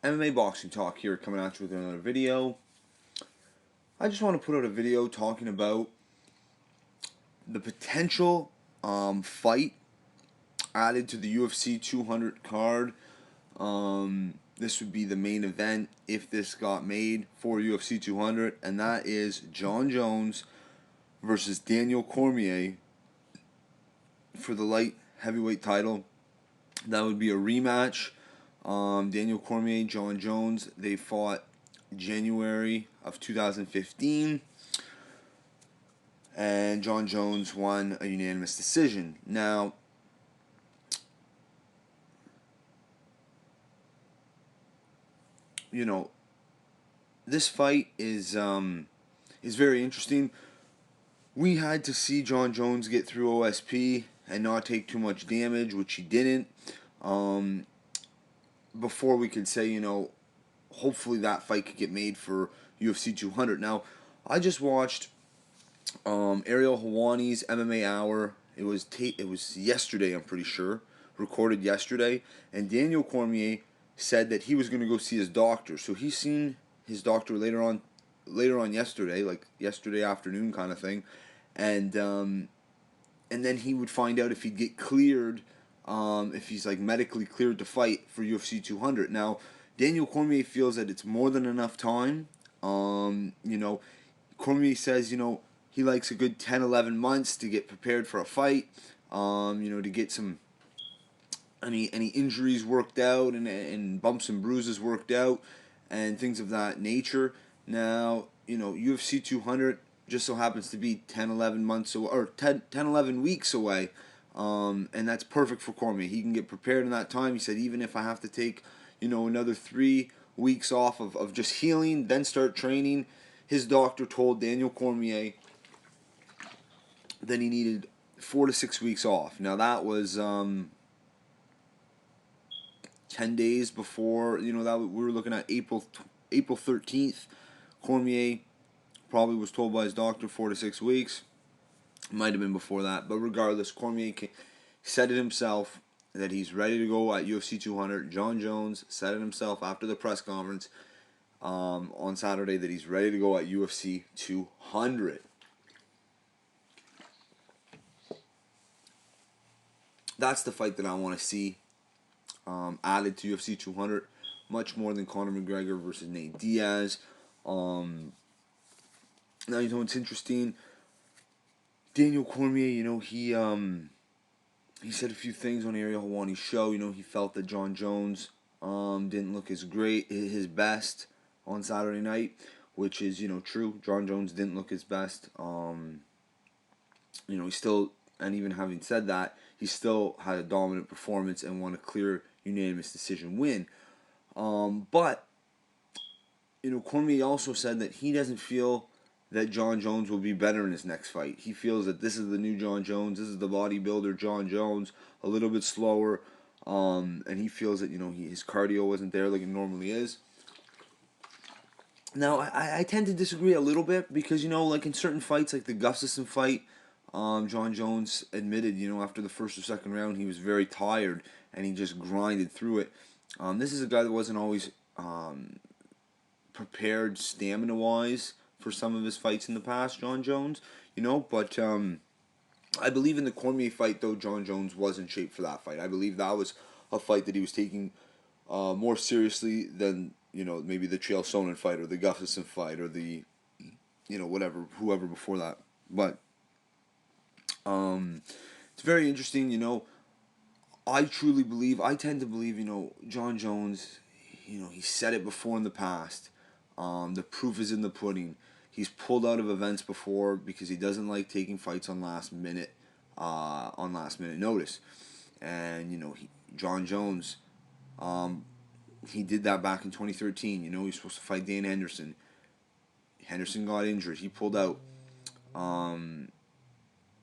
MMA Boxing Talk here, coming at you with another video. I just want to put out a video talking about the potential fight added to the UFC 200 card. This would be the main event if this got made for UFC 200, and that is Jon Jones versus Daniel Cormier for the light heavyweight title. That would be a rematch. Daniel Cormier, Jon Jones, they fought January of 2015, and Jon Jones won a unanimous decision. Now, this fight is very interesting. We had to see Jon Jones get through OSP and not take too much damage, which he didn't. Before we could say, hopefully that fight could get made for UFC 200. Now, I just watched Ariel Helwani's MMA Hour. It was yesterday, I'm pretty sure, recorded yesterday, and Daniel Cormier said that he was going to go see his doctor. So he's seen his doctor later on yesterday, like yesterday afternoon kind of thing, and then he would find out if he'd get cleared, if he's like medically cleared to fight for UFC 200. Now, Daniel Cormier feels that it's more than enough time. Cormier says, he likes a good 10, 11 months to get prepared for a fight, to get some any injuries worked out and bumps and bruises worked out and things of that nature. Now, UFC 200 just so happens to be 10, 11 months away, or 10, 11 weeks away, and that's perfect for Cormier. He can get prepared in that time. He said, even if I have to take, another 3 weeks off of just healing, then start training, his doctor told Daniel Cormier that he needed 4 to 6 weeks off. Now, that was 10 days before, that we were looking at April 13th. Cormier probably was told by his doctor 4 to 6 weeks. Might have been before that, but regardless, Cormier said it himself that he's ready to go at UFC 200. Jon Jones said it himself after the press conference on Saturday that he's ready to go at UFC 200. That's the fight that I want to see added to UFC 200, much more than Conor McGregor versus Nate Diaz. Now, it's interesting. Daniel Cormier, he said a few things on Ariel Helwani's show. He felt that Jon Jones didn't look his best on Saturday night, which is, true. Jon Jones didn't look his best. He still, and even having said that, he still had a dominant performance and won a clear unanimous decision win. But Cormier also said that he doesn't feel that Jon Jones will be better in his next fight. He feels that this is the new Jon Jones. This is the bodybuilder Jon Jones, a little bit slower, and he feels that his cardio wasn't there like it normally is. Now, I tend to disagree a little bit because like in certain fights, like the Gustafsson fight, Jon Jones admitted after the first or second round he was very tired and he just grinded through it. This is a guy that wasn't always prepared stamina-wise for some of his fights in the past, Jon Jones, but I believe in the Cormier fight, though, Jon Jones was in shape for that fight. I believe that was a fight that he was taking more seriously than, maybe the Chael Sonnen fight or the Gustafsson fight or the, whoever before that. But it's very interesting, I tend to believe, Jon Jones, he said it before in the past. The proof is in the pudding. He's pulled out of events before because he doesn't like taking fights on last minute notice. And Jon Jones, he did that back in 2013. He was supposed to fight Dan Henderson. Henderson got injured. He pulled out. And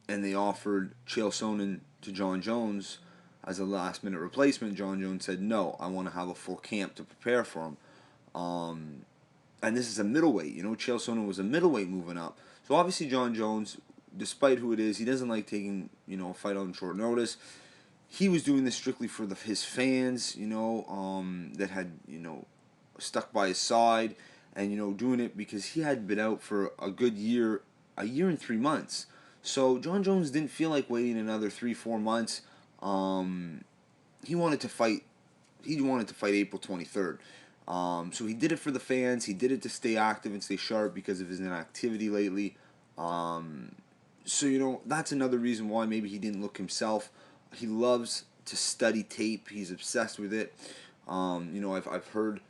they offered Chael Sonnen to Jon Jones as a last minute replacement. Jon Jones said no. I want to have a full camp to prepare for him. And this is a middleweight. Chael Sonnen was a middleweight moving up. So obviously Jon Jones, despite who it is, he doesn't like taking a fight on short notice. He was doing this strictly for his fans, that had stuck by his side, and doing it because he had been out for a good year, a year and 3 months. So John Jones didn't feel like waiting another 3-4 months. He wanted to fight. He wanted to fight April 23rd. So he did it for the fans. He did it to stay active and stay sharp because of his inactivity lately. So that's another reason why maybe he didn't look himself. He loves to study tape. He's obsessed with it. I've heard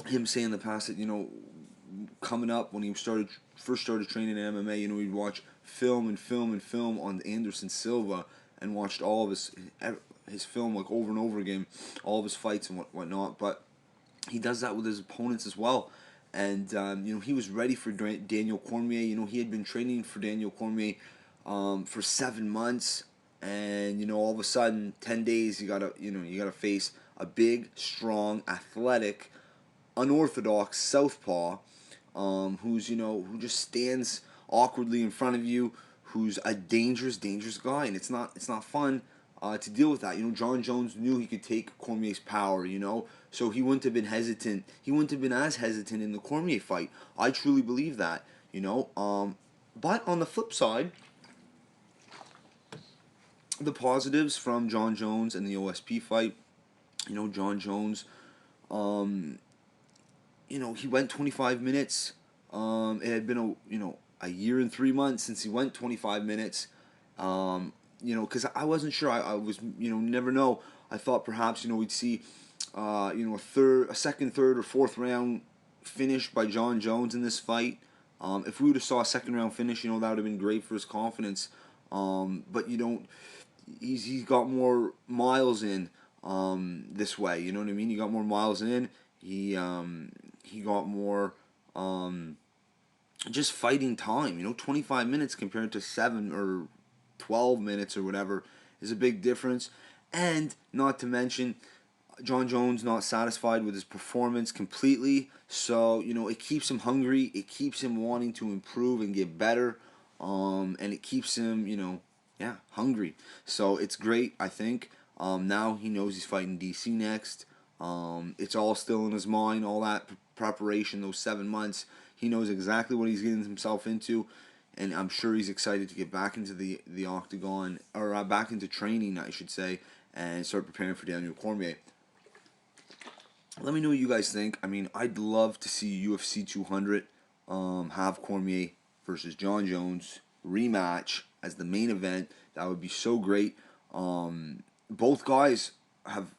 him say in the past that coming up when he first started training in MMA, he'd watch film and film and film on Anderson Silva and watched all of his film like over and over again, all of his fights and whatnot. But he does that with his opponents as well. And he was ready for Daniel Cormier. He had been training for Daniel Cormier for 7 months, and all of a sudden, 10 days, you gotta face a big, strong, athletic, unorthodox southpaw, who just stands awkwardly in front of you, who's a dangerous guy, and it's not fun to deal with that. John Jones knew he could take Cormier's power, so he wouldn't have been hesitant. He wouldn't have been as hesitant in the Cormier fight. I truly believe that, But on the flip side, the positives from John Jones and the OSP fight, John Jones, he went 25 minutes. It had been a year and 3 months since he went 25 minutes. Because I wasn't sure. I was, never know. I thought perhaps, we'd see, a second, third, or fourth round finish by John Jones in this fight. If we would have saw a second round finish, that would have been great for his confidence. But you don't. He's got more miles in this way. You know what I mean? He got more miles in. He got more just fighting time. 25 minutes compared to 7 or 12 minutes or whatever is a big difference. And not to mention, John Jones not satisfied with his performance completely. So, it keeps him hungry. It keeps him wanting to improve and get better. And it keeps him, hungry. So it's great, I think. Now he knows he's fighting DC next. It's all still in his mind, all that preparation, those 7 months. He knows exactly what he's getting himself into, and I'm sure he's excited to get back into the octagon, or back into training, I should say, and start preparing for Daniel Cormier. Let me know what you guys think. I mean, I'd love to see UFC 200 have Cormier versus John Jones rematch as the main event. That would be so great. Both guys have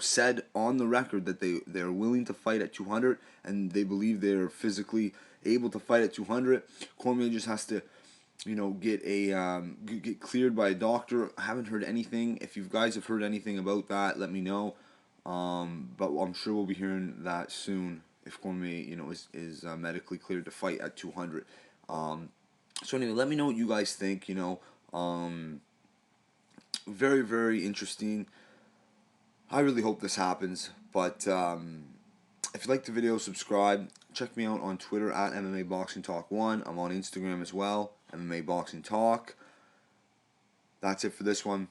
said on the record that they're willing to fight at 200, and they believe they're physically able to fight at 200. Cormier just has to get cleared by a doctor. I haven't heard anything. If you guys have heard anything about that, let me know. But I'm sure we'll be hearing that soon if Cormier is medically cleared to fight at 200. So anyway, let me know what you guys think. Very, very interesting. I really hope this happens, but if you like the video, subscribe. Check me out on Twitter at MMA Boxing Talk 1. I'm on Instagram as well, MMA Boxing Talk. That's it for this one.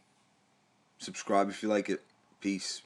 Subscribe if you like it. Peace.